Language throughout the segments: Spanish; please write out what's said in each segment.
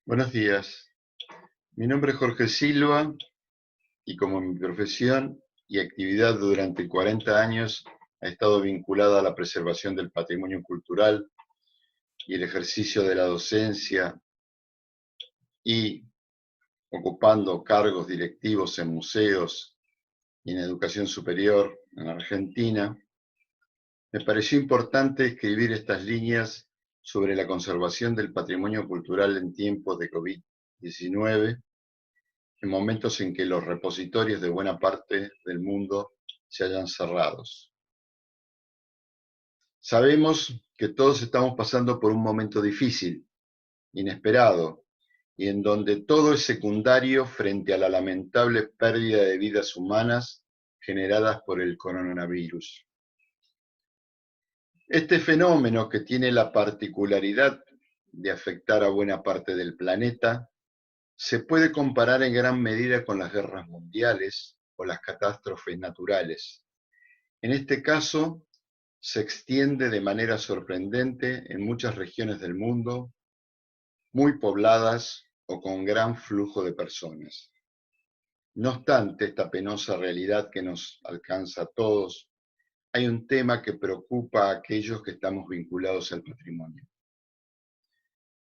Buenos días. Mi nombre es Jorge Silva y como mi profesión y actividad durante 40 años ha estado vinculada a la preservación del patrimonio cultural y el ejercicio de la docencia y ocupando cargos directivos en museos y en educación superior en Argentina, me pareció importante escribir estas líneas sobre la conservación del patrimonio cultural en tiempos de COVID-19, en momentos en que los repositorios de buena parte del mundo se hallan cerrados. Sabemos que todos estamos pasando por un momento difícil, inesperado, y en donde todo es secundario frente a la lamentable pérdida de vidas humanas generadas por el coronavirus. Este fenómeno, que tiene la particularidad de afectar a buena parte del planeta, se puede comparar en gran medida con las guerras mundiales o las catástrofes naturales. En este caso, se extiende de manera sorprendente en muchas regiones del mundo, muy pobladas o con gran flujo de personas. No obstante esta penosa realidad que nos alcanza a todos, hay un tema que preocupa a aquellos que estamos vinculados al patrimonio.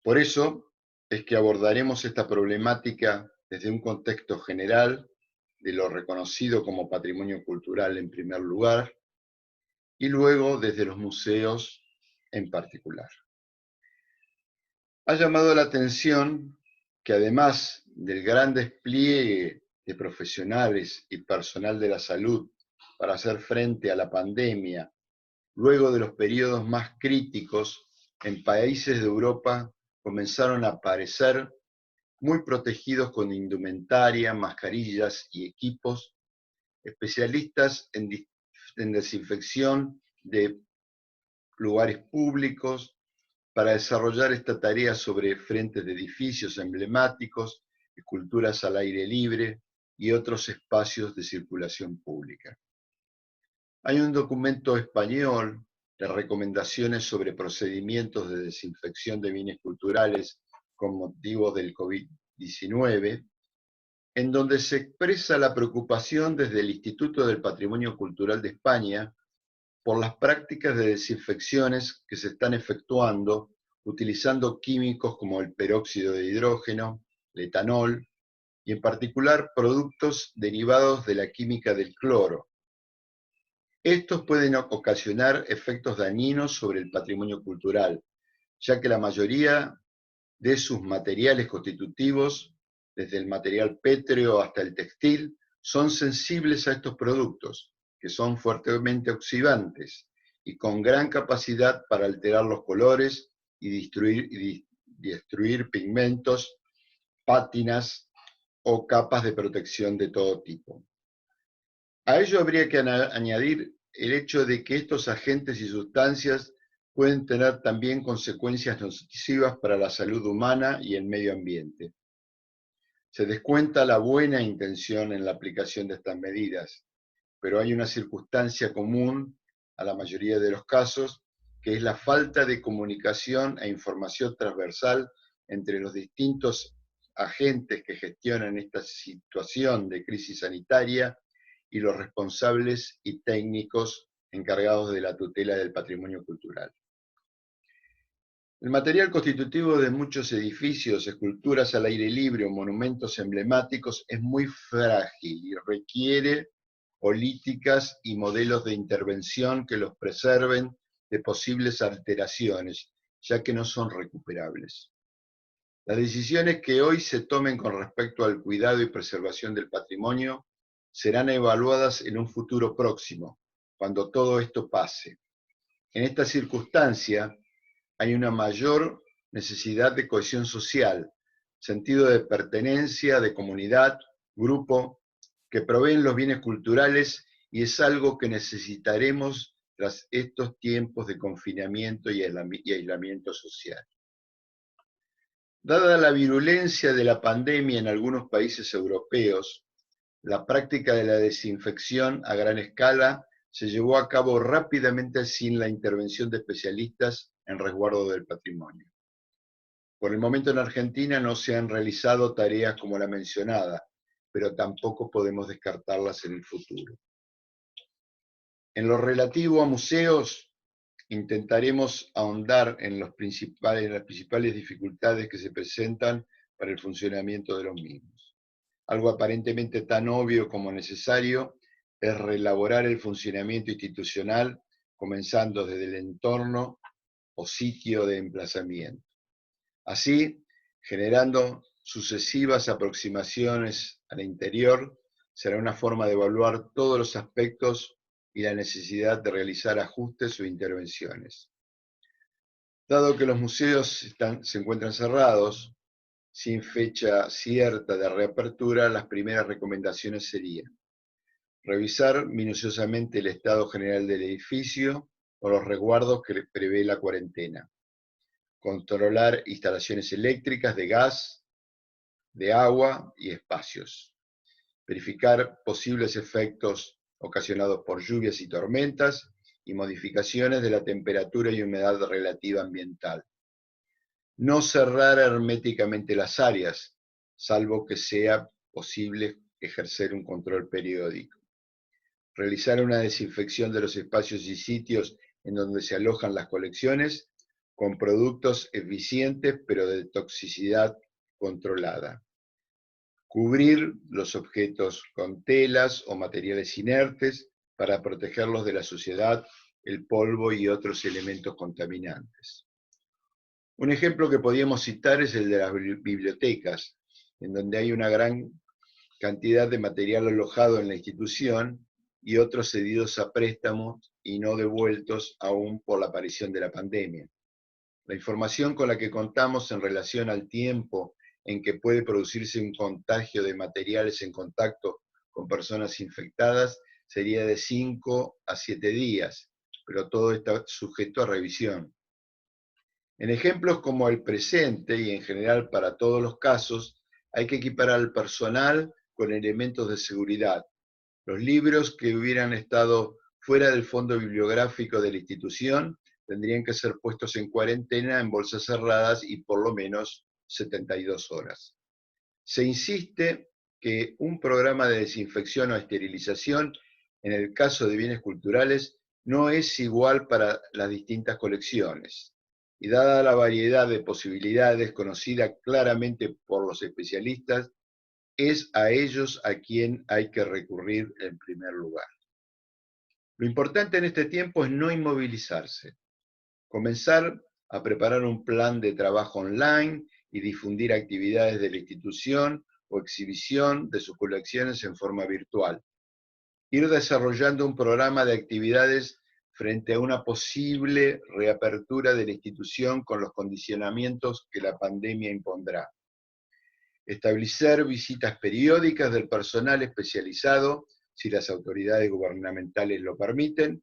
Por eso es que abordaremos esta problemática desde un contexto general de lo reconocido como patrimonio cultural en primer lugar y luego desde los museos en particular. Ha llamado la atención que además del gran despliegue de profesionales y personal de la salud para hacer frente a la pandemia, luego de los periodos más críticos, en países de Europa comenzaron a aparecer muy protegidos con indumentaria, mascarillas y equipos, especialistas en desinfección de lugares públicos, para desarrollar esta tarea sobre frentes de edificios emblemáticos, esculturas al aire libre y otros espacios de circulación pública. Hay un documento español de recomendaciones sobre procedimientos de desinfección de bienes culturales con motivo del COVID-19, en donde se expresa la preocupación desde el Instituto del Patrimonio Cultural de España por las prácticas de desinfecciones que se están efectuando utilizando químicos como el peróxido de hidrógeno, el etanol y en particular productos derivados de la química del cloro. Estos pueden ocasionar efectos dañinos sobre el patrimonio cultural, ya que la mayoría de sus materiales constitutivos, desde el material pétreo hasta el textil, son sensibles a estos productos, que son fuertemente oxidantes y con gran capacidad para alterar los colores y destruir pigmentos, pátinas o capas de protección de todo tipo. A ello habría que añadir el hecho de que estos agentes y sustancias pueden tener también consecuencias nocivas para la salud humana y el medio ambiente. Se descuenta la buena intención en la aplicación de estas medidas, pero hay una circunstancia común a la mayoría de los casos, que es la falta de comunicación e información transversal entre los distintos agentes que gestionan esta situación de crisis sanitaria y los responsables y técnicos encargados de la tutela del patrimonio cultural. El material constitutivo de muchos edificios, esculturas al aire libre o monumentos emblemáticos es muy frágil y requiere políticas y modelos de intervención que los preserven de posibles alteraciones, ya que no son recuperables. Las decisiones que hoy se tomen con respecto al cuidado y preservación del patrimonio serán evaluadas en un futuro próximo, cuando todo esto pase. En esta circunstancia hay una mayor necesidad de cohesión social, sentido de pertenencia, de comunidad, grupo, que proveen los bienes culturales y es algo que necesitaremos tras estos tiempos de confinamiento y aislamiento social. Dada la virulencia de la pandemia en algunos países europeos, la práctica de la desinfección a gran escala se llevó a cabo rápidamente sin la intervención de especialistas en resguardo del patrimonio. Por el momento en Argentina no se han realizado tareas como la mencionada, pero tampoco podemos descartarlas en el futuro. En lo relativo a museos, intentaremos ahondar en las principales dificultades que se presentan para el funcionamiento de los mismos. Algo aparentemente tan obvio como necesario es reelaborar el funcionamiento institucional, comenzando desde el entorno o sitio de emplazamiento. Así, generando sucesivas aproximaciones al interior, será una forma de evaluar todos los aspectos y la necesidad de realizar ajustes o intervenciones. Dado que los museos se encuentran cerrados, sin fecha cierta de reapertura, las primeras recomendaciones serían revisar minuciosamente el estado general del edificio o los resguardos que prevé la cuarentena, controlar instalaciones eléctricas, de gas, de agua y espacios, verificar posibles efectos ocasionados por lluvias y tormentas y modificaciones de la temperatura y humedad relativa ambiental. No cerrar herméticamente las áreas, salvo que sea posible ejercer un control periódico. Realizar una desinfección de los espacios y sitios en donde se alojan las colecciones con productos eficientes pero de toxicidad controlada. Cubrir los objetos con telas o materiales inertes para protegerlos de la suciedad, el polvo y otros elementos contaminantes. Un ejemplo que podríamos citar es el de las bibliotecas, en donde hay una gran cantidad de material alojado en la institución y otros cedidos a préstamos y no devueltos aún por la aparición de la pandemia. La información con la que contamos en relación al tiempo en que puede producirse un contagio de materiales en contacto con personas infectadas sería de 5 a 7 días, pero todo está sujeto a revisión. En ejemplos como el presente y en general para todos los casos, hay que equipar al personal con elementos de seguridad. Los libros que hubieran estado fuera del fondo bibliográfico de la institución tendrían que ser puestos en cuarentena en bolsas cerradas y por lo menos 72 horas. Se insiste que un programa de desinfección o esterilización, en el caso de bienes culturales, no es igual para las distintas colecciones. Y dada la variedad de posibilidades conocida claramente por los especialistas, es a ellos a quien hay que recurrir en primer lugar. Lo importante en este tiempo es no inmovilizarse, comenzar a preparar un plan de trabajo online y difundir actividades de la institución o exhibición de sus colecciones en forma virtual. Ir desarrollando un programa de actividades frente a una posible reapertura de la institución con los condicionamientos que la pandemia impondrá. Establecer visitas periódicas del personal especializado, si las autoridades gubernamentales lo permiten,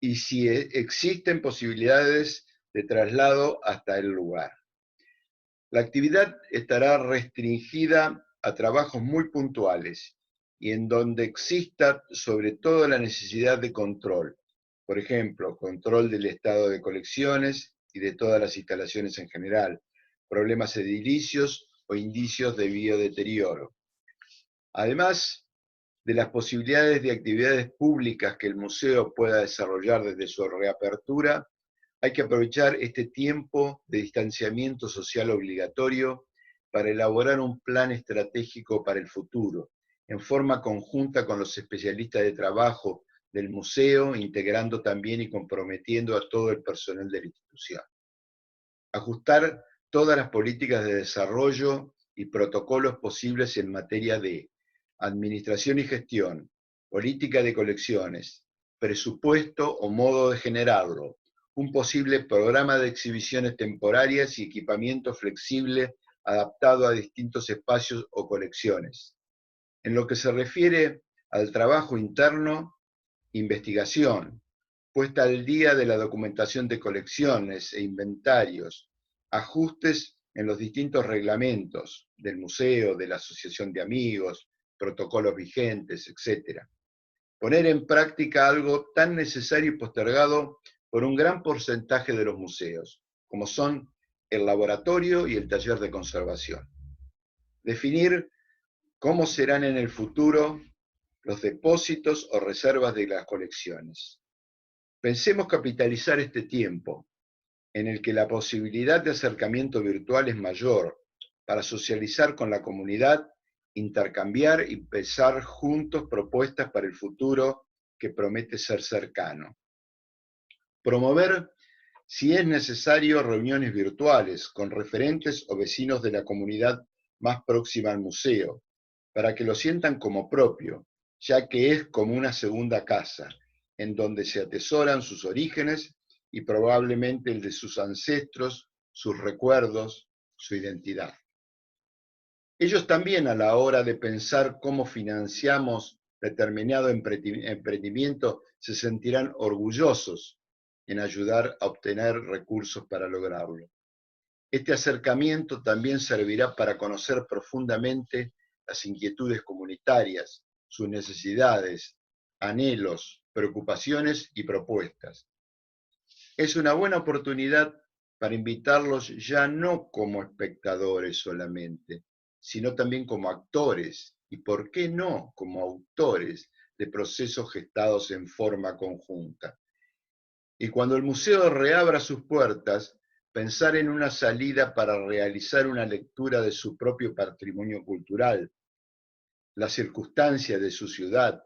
y si existen posibilidades de traslado hasta el lugar. La actividad estará restringida a trabajos muy puntuales y en donde exista sobre todo la necesidad de control. Por ejemplo, control del estado de colecciones y de todas las instalaciones en general, problemas edilicios o indicios de biodeterioro. Además de las posibilidades de actividades públicas que el museo pueda desarrollar desde su reapertura, hay que aprovechar este tiempo de distanciamiento social obligatorio para elaborar un plan estratégico para el futuro, en forma conjunta con los especialistas de trabajo del museo, integrando también y comprometiendo a todo el personal de la institución. Ajustar todas las políticas de desarrollo y protocolos posibles en materia de administración y gestión, política de colecciones, presupuesto o modo de generarlo, un posible programa de exhibiciones temporarias y equipamiento flexible adaptado a distintos espacios o colecciones. En lo que se refiere al trabajo interno, investigación, puesta al día de la documentación de colecciones e inventarios, ajustes en los distintos reglamentos del museo, de la asociación de amigos, protocolos vigentes, etc. Poner en práctica algo tan necesario y postergado por un gran porcentaje de los museos, como son el laboratorio y el taller de conservación. Definir cómo serán en el futuro los depósitos o reservas de las colecciones. Pensemos capitalizar este tiempo, en el que la posibilidad de acercamiento virtual es mayor, para socializar con la comunidad, intercambiar y pensar juntos propuestas para el futuro que promete ser cercano. Promover, si es necesario, reuniones virtuales con referentes o vecinos de la comunidad más próxima al museo, para que lo sientan como propio, ya que es como una segunda casa, en donde se atesoran sus orígenes y probablemente el de sus ancestros, sus recuerdos, su identidad. Ellos también, a la hora de pensar cómo financiamos determinado emprendimiento, se sentirán orgullosos en ayudar a obtener recursos para lograrlo. Este acercamiento también servirá para conocer profundamente las inquietudes comunitarias, sus necesidades, anhelos, preocupaciones y propuestas. Es una buena oportunidad para invitarlos ya no como espectadores solamente, sino también como actores y, ¿por qué no?, como autores de procesos gestados en forma conjunta. Y cuando el museo reabra sus puertas, pensar en una salida para realizar una lectura de su propio patrimonio cultural, las circunstancias de su ciudad,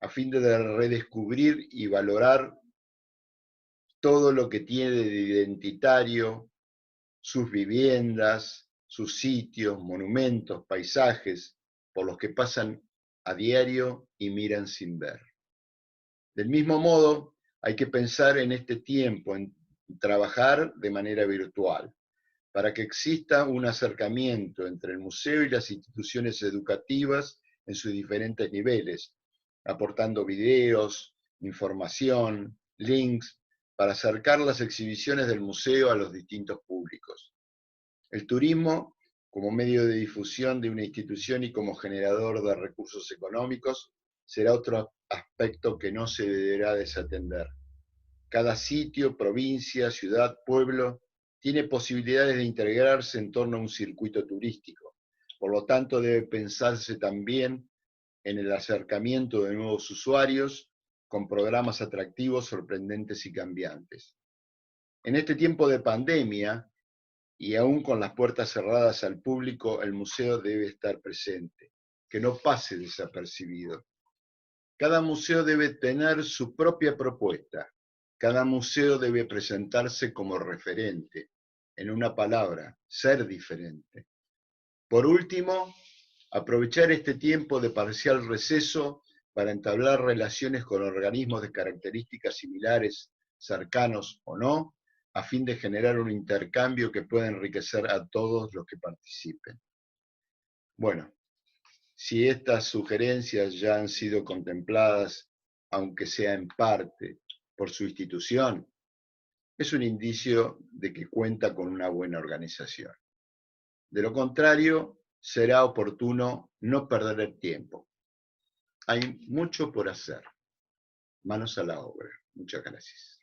a fin de redescubrir y valorar todo lo que tiene de identitario, sus viviendas, sus sitios, monumentos, paisajes, por los que pasan a diario y miran sin ver. Del mismo modo, hay que pensar en este tiempo, en trabajar de manera virtual, para que exista un acercamiento entre el museo y las instituciones educativas en sus diferentes niveles, aportando videos, información, links, para acercar las exhibiciones del museo a los distintos públicos. El turismo, como medio de difusión de una institución y como generador de recursos económicos, será otro aspecto que no se deberá desatender. Cada sitio, provincia, ciudad, pueblo, tiene posibilidades de integrarse en torno a un circuito turístico. Por lo tanto, debe pensarse también en el acercamiento de nuevos usuarios con programas atractivos, sorprendentes y cambiantes. En este tiempo de pandemia, y aún con las puertas cerradas al público, el museo debe estar presente, que no pase desapercibido. Cada museo debe tener su propia propuesta. Cada museo debe presentarse como referente. En una palabra, ser diferente. Por último, aprovechar este tiempo de parcial receso para entablar relaciones con organismos de características similares, cercanos o no, a fin de generar un intercambio que pueda enriquecer a todos los que participen. Bueno, si estas sugerencias ya han sido contempladas, aunque sea en parte, por su institución, es un indicio de que cuenta con una buena organización. De lo contrario, será oportuno no perder el tiempo. Hay mucho por hacer. Manos a la obra. Muchas gracias.